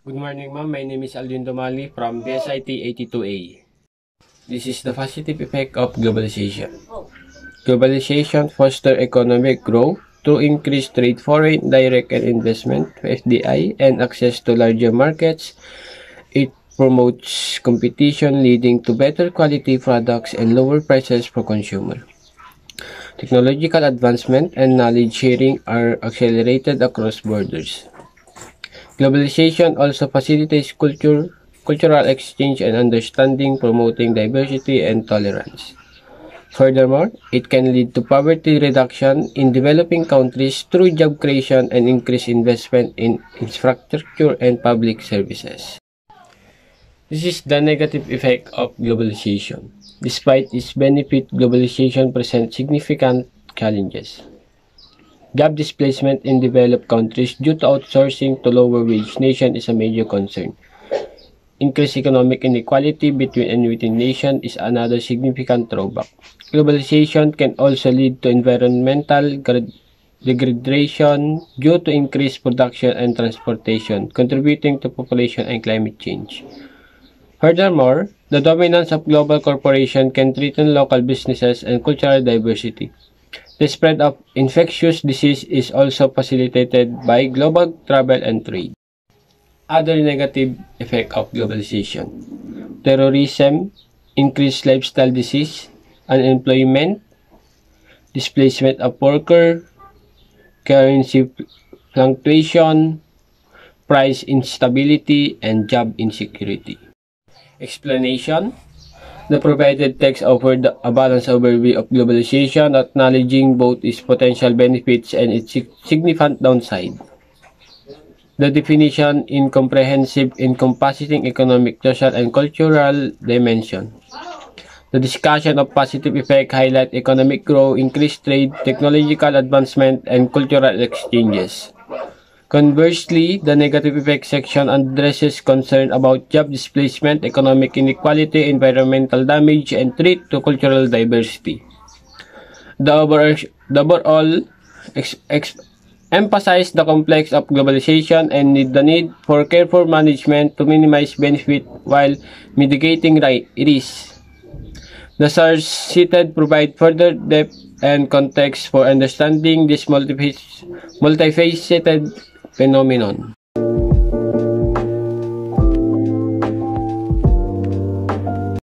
Good morning, ma'am. My name is Alvin Domali from BSIT 82A. This is the positive effect of globalization. Globalization fosters economic growth through increased trade, foreign direct and investment (FDI) and access to larger markets. It promotes competition, leading to better quality products and lower prices for consumers. Technological advancement and knowledge sharing are accelerated across borders. Globalization also facilitates cultural exchange and understanding, promoting diversity and tolerance. Furthermore, it can lead to poverty reduction in developing countries through job creation and increased investment in infrastructure and public services. This is the negative effect of globalization. Despite its benefit, globalization presents significant challenges. Job displacement in developed countries due to outsourcing to lower-wage nations is a major concern. Increased economic inequality between and within nations is another significant drawback. Globalization can also lead to environmental degradation due to increased production and transportation, contributing to population and climate change. Furthermore, the dominance of global corporations can threaten local businesses and cultural diversity. The spread of infectious disease is also facilitated by global travel and trade. Other negative effects of globalization: terrorism, increased lifestyle disease, unemployment, displacement of workers, currency fluctuation, price instability, and job insecurity. Explanation: the provided text offered a balanced overview of globalization, acknowledging both its potential benefits and its significant downside. The definition is comprehensive, encompassing economic, social, and cultural dimensions. The discussion of positive effects highlights economic growth, increased trade, technological advancement, and cultural exchanges. Conversely, the negative effects section addresses concerns about job displacement, economic inequality, environmental damage, and threat to cultural diversity. The overall emphasizes the complex of globalization and the need for careful management to minimize benefit while mitigating risks. The source cited provide further depth and context for understanding this multifaceted phenomenon.